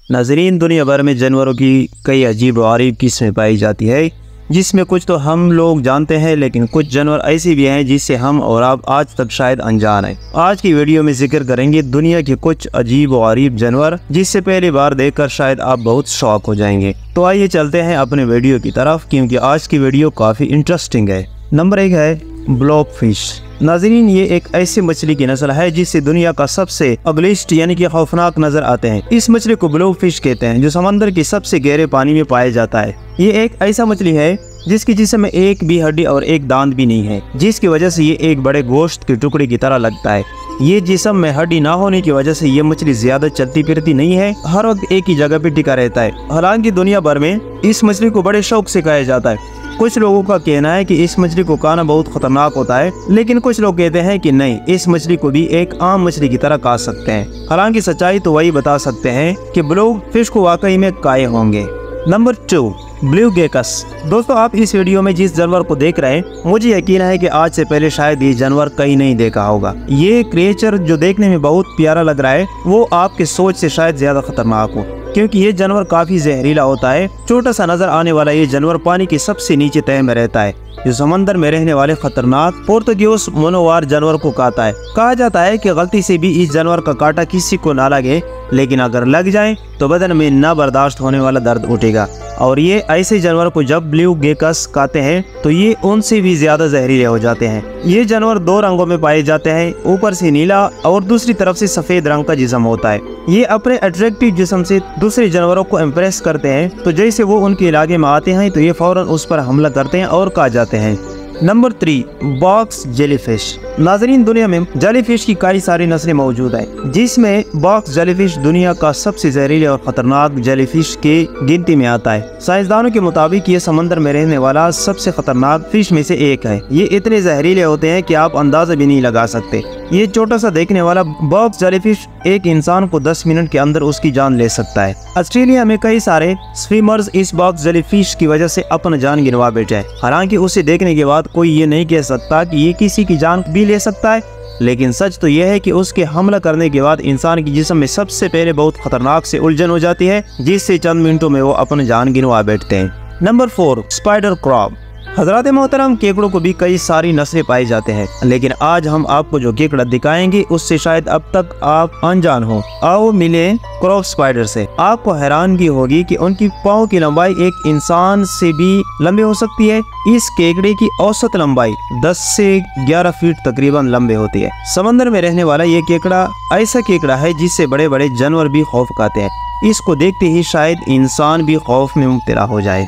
नाज़रीन, दुनिया भर में जानवरों की कई अजीब और गरीब किस्में पाई जाती है, जिसमें कुछ तो हम लोग जानते हैं, लेकिन कुछ जानवर ऐसे भी हैं जिससे हम और आप आज तक शायद अनजान हैं। आज की वीडियो में जिक्र करेंगे दुनिया के कुछ अजीब और गरीब जानवर, जिससे पहली बार देखकर शायद आप बहुत शॉक हो जाएंगे। तो आइए चलते हैं अपने वीडियो की तरफ, क्योंकि आज की वीडियो काफ़ी इंटरेस्टिंग है। नंबर 1 है ब्लॉब फिश। नाज़रीन, ये एक ऐसी मछली की नस्ल है जिससे दुनिया का सबसे अगलिस्ट यानी कि खौफनाक नजर आते हैं। इस मछली को ब्लॉब फिश कहते हैं, जो समंदर के सबसे गहरे पानी में पाया जाता है। ये एक ऐसा मछली है जिसकी जिस्म में एक भी हड्डी और एक दांत भी नहीं है, जिसकी वजह से ये एक बड़े गोश्त के टुकड़े की तरह लगता है। ये जिस्म में हड्डी ना होने की वजह से ये मछली ज्यादा चलती फिरती नहीं है, हर वक्त एक ही जगह पे टिका रहता है। हालांकि दुनिया भर में इस मछली को बड़े शौक से खाया जाता है। कुछ लोगों का कहना है कि इस मछली को खाना बहुत खतरनाक होता है, लेकिन कुछ लोग कहते हैं कि नहीं, इस मछली को भी एक आम मछली की तरह खा सकते हैं। हालांकि सच्चाई तो वही बता सकते हैं कि ब्लॉब फिश को वाकई में खाए होंगे। Number 2, blue geckos. दोस्तों, आप इस वीडियो में जिस जानवर को देख रहे हैं, मुझे यकीन है कि आज से पहले शायद ये जानवर कहीं नहीं देखा होगा। ये क्रिएचर जो देखने में बहुत प्यारा लग रहा है, वो आपके सोच से शायद ज्यादा खतरनाक हो, क्योंकि ये जानवर काफी जहरीला होता है। छोटा सा नजर आने वाला ये जानवर पानी के सबसे नीचे तह में रहता है, जो समंदर में रहने वाले खतरनाक पोर्तुगीज मोनोवार जानवर को खाता है। कहा जाता है कि गलती से भी इस जानवर का कांटा किसी को ना लगे, लेकिन अगर लग जाए तो बदन में ना बर्दाश्त होने वाला दर्द उठेगा। और ये ऐसे जानवर को जब ब्लू गेकस खाते हैं तो ये उनसे भी ज्यादा जहरीले हो जाते हैं। ये जानवर 2 रंगों में पाए जाते हैं, ऊपर से नीला और दूसरी तरफ से सफेद रंग का जिस्म होता है। ये अपने अट्रैक्टिव जिस्म से दूसरे जानवरों को इम्प्रेस करते हैं, तो जैसे वो उनके इलाके में आते हैं तो ये फौरन उस पर हमला करते हैं और खा जाते हैं। Number 3, box jellyfish. नाज़रीन, दुनिया में जेलीफिश की कई सारी नस्लें मौजूद हैं, जिसमें बॉक्स जेलीफिश दुनिया का सबसे जहरीले और खतरनाक जेलीफिश के गिनती में आता है। साइंसदानों के मुताबिक ये समंदर में रहने वाला सबसे खतरनाक फिश में से एक है। ये इतने जहरीले होते हैं कि आप अंदाजा भी नहीं लगा सकते। ये छोटा सा देखने वाला बॉक्स जेलीफिश एक इंसान को 10 मिनट के अंदर उसकी जान ले सकता है। ऑस्ट्रेलिया में कई सारे स्विमर्स इस बॉक्स जेलीफिश की वजह से अपना जान गिनवा बैठे हैं। हालांकि उसे देखने के बाद कोई ये नहीं कह सकता कि ये किसी की जान भी ले सकता है, लेकिन सच तो यह है कि उसके हमला करने के बाद इंसान की जिस्म में सबसे पहले बहुत खतरनाक से उलझन हो जाती है, जिससे चंद मिनटों में वो अपनी जान गिनवा बैठते हैं। Number 4, spider crab. हजरत मोहतरम, केकड़ों को भी कई सारी नस्लें पाई जाते हैं, लेकिन आज हम आपको जो केकड़ा दिखाएंगे उससे शायद अब तक आप अनजान हो। आओ मिले क्रॉब स्पाइडर से। आपको हैरानगी होगी कि उनकी पाँव की लंबाई एक इंसान से भी लंबी हो सकती है। इस केकड़े की औसत लंबाई 10 से 11 फीट तकरीबन लंबे होती है। समंदर में रहने वाला ये केकड़ा ऐसा केकड़ा है जिससे बड़े बड़े जानवर भी खौफ खाते हैं। इसको देखते ही शायद इंसान भी खौफ में मुब्तला हो जाए।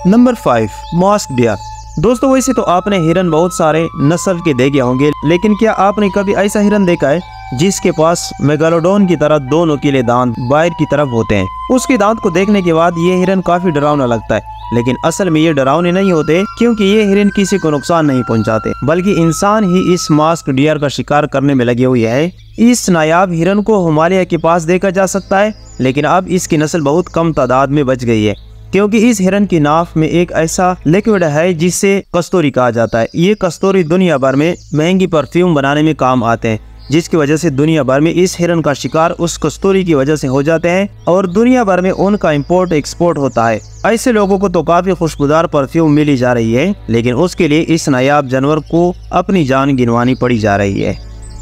Number 5, musk deer. दोस्तों, वैसे तो आपने हिरन बहुत सारे नस्ल के देखे होंगे, लेकिन क्या आपने कभी ऐसा हिरन देखा है जिसके पास मेगालोडोन की तरह 2 नुकीले दांत बाहर की तरफ होते हैं? उसके दांत को देखने के बाद ये हिरन काफी डरावना लगता है, लेकिन असल में ये डरावने नहीं होते, क्योंकि ये हिरन किसी को नुकसान नहीं पहुंचाते, बल्कि इंसान ही इस मास्क डियर का शिकार करने में लगे हुए है। इस नायाब हिरन को हिमालय के पास देखा जा सकता है, लेकिन अब इसकी नस्ल बहुत कम तादाद में बच गई है, क्योंकि इस हिरन की नाफ में एक ऐसा लिक्विड है जिसे कस्तूरी कहा जाता है। ये कस्तूरी दुनिया भर में महंगी परफ्यूम बनाने में काम आते हैं, जिसकी वजह से दुनिया भर में इस हिरन का शिकार उस कस्तूरी की वजह से हो जाते हैं और दुनिया भर में उनका इंपोर्ट एक्सपोर्ट होता है। ऐसे लोगों को तो काफी खुशबूदार परफ्यूम मिली जा रही है, लेकिन उसके लिए इस नायाब जानवर को अपनी जान गिनवानी पड़ी जा रही है।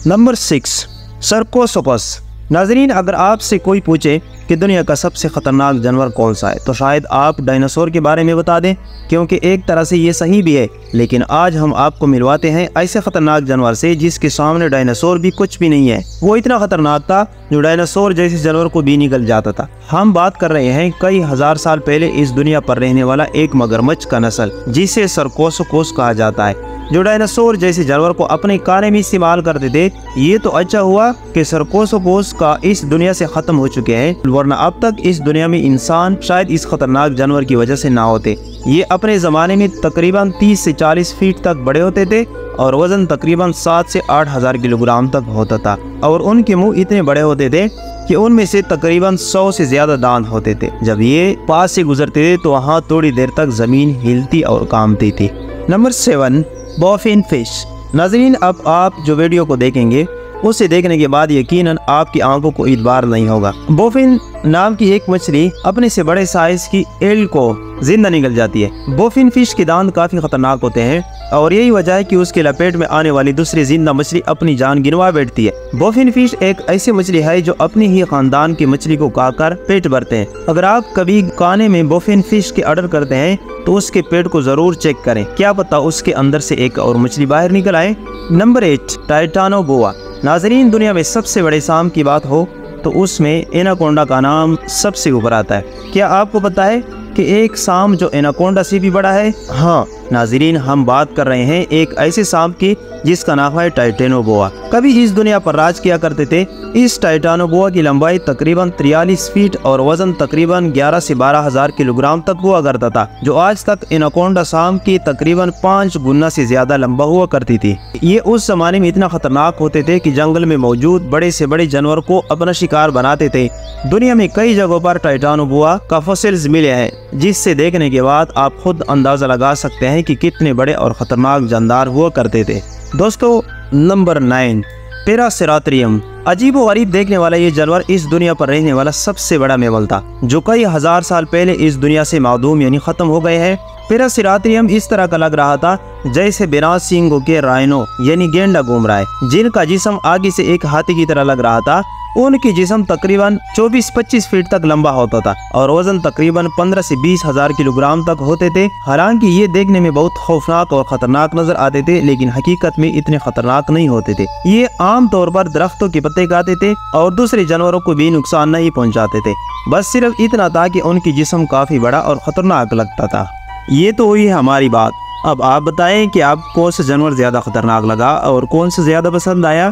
नंबर 6, सर्कोसोपस। नाजरीन, अगर आपसे कोई पूछे कि दुनिया का सबसे खतरनाक जानवर कौन सा है, तो शायद आप डायनासोर के बारे में बता दें, क्योंकि एक तरह से ये सही भी है। लेकिन आज हम आपको मिलवाते हैं ऐसे खतरनाक जानवर से जिसके सामने डायनासोर भी कुछ भी नहीं है। वो इतना खतरनाक था जो डायनासोर जैसे जानवर को भी निकल जाता था। हम बात कर रहे हैं कई हजार साल पहले इस दुनिया पर रहने वाला एक मगरमच्छ का नस्ल, जिसे सर्कोसोकोस कहा जाता है, जो डायनासोर जैसे जानवर को अपने खाने में इस्तेमाल करते थे। ये तो अच्छा हुआ कि सर्कोसोकोस का इस दुनिया से खत्म हो चुके हैं, वरना अब तक इस दुनिया में इंसान शायद इस खतरनाक जानवर की वजह से ना होते। ये अपने जमाने में तकरीबन 30 से 40 फीट तक बड़े होते थे और वजन तकरीबन 7 से 8 हजार किलोग्राम तक होता था, और उनके मुंह इतने बड़े होते थे कि उनमें से तकरीबन 100 से ज्यादा दांत होते थे। जब ये पास से गुजरते थे तो वहाँ थोड़ी देर तक जमीन हिलती और कांपती थी। Number 7, bowfin fish. नाज़रीन, अब आप जो वीडियो को देखेंगे उसे देखने के बाद यकीनन आपकी आंखों को इतबार नहीं होगा। बोफिन नाम की एक मछली अपने से बड़े साइज की एल को जिंदा निकल जाती है। बोफिन फिश के दांत काफी खतरनाक होते हैं और यही वजह है कि उसके लपेट में आने वाली दूसरी जिंदा मछली अपनी जान गिनवा बैठती है। बोफिन फिश एक ऐसी मछली है जो अपनी ही खानदान की मछली को खाकर पेट भरते हैं। अगर आप कभी खाने में बोफिन फिश के ऑर्डर करते हैं तो उसके पेट को जरूर चेक करें, क्या पता उसके अंदर से एक और मछली बाहर निकल आए। नंबर 8, टाइटानोबोआ। नाजरीन, दुनिया में सबसे बड़े सांप की बात हो तो उसमें एनाकोंडा का नाम सबसे ऊपर आता है। क्या आपको पता है कि एक सांप जो एनाकोंडा से भी बड़ा है? हाँ नाजरीन, हम बात कर रहे हैं एक ऐसे सांप की जिसका नाम है टाइटानोबोआ। कभी इस दुनिया पर राज किया करते थे। इस टाइटानोबोआ की लंबाई तकरीबन 43 फीट और वजन तकरीबन 11 से 12 हजार किलोग्राम तक हुआ करता था, जो आज तक एनाकोंडा सांप की तकरीबन 5 गुना से ज्यादा लंबा हुआ करती थी। ये उस जमाने में इतना खतरनाक होते थे कि जंगल में मौजूद बड़े से बड़े जानवर को अपना शिकार बनाते थे। दुनिया में कई जगहों पर टाइटानोबोआ का फॉसिल्स मिले हैं, जिससे देखने के बाद आप खुद अंदाजा लगा सकते हैं कि कितने बड़े और खतरनाक जानदार हुआ करते थे। दोस्तों, नंबर 9, पैरासेराथ्रियम। अजीब व गरीब देखने वाला ये जानवर इस दुनिया पर रहने वाला सबसे बड़ा मैमल था, जो कई हजार साल पहले इस दुनिया से मादूम यानी खत्म हो गए हैं। पैरासेराथ्रियम इस तरह का लग रहा था जैसे बिना सींगों के राइनो यानी गेंडा घूम रहा है, जिनका जिस्म आगे से एक हाथी की तरह लग रहा था। उनकी जिस्म तकरीबन 24-25 फीट तक लंबा होता था और वजन तकरीबन 15 से 20 हजार किलोग्राम तक होते थे। हालांकि ये देखने में बहुत खौफनाक और खतरनाक नजर आते थे, लेकिन हकीकत में इतने खतरनाक नहीं होते थे। ये आम तौर पर दरख्तों के पत्ते खाते थे और दूसरे जानवरों को भी नुकसान नहीं पहुंचाते थे। बस सिर्फ इतना था कि उनकी जिस्म काफी बड़ा और खतरनाक लगता था। ये तो हुई हमारी बात। अब आप बताएं कि आप कौन सा जानवर ज्यादा खतरनाक लगा और कौन सा ज्यादा पसंद आया।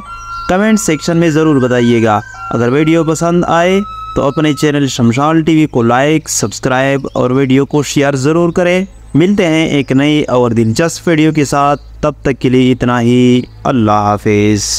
कमेंट सेक्शन में ज़रूर बताइएगा। अगर वीडियो पसंद आए तो अपने चैनल शमशाल टीवी को लाइक, सब्सक्राइब और वीडियो को शेयर ज़रूर करें। मिलते हैं एक नई और दिलचस्प वीडियो के साथ, तब तक के लिए इतना ही। अल्लाह हाफिज़।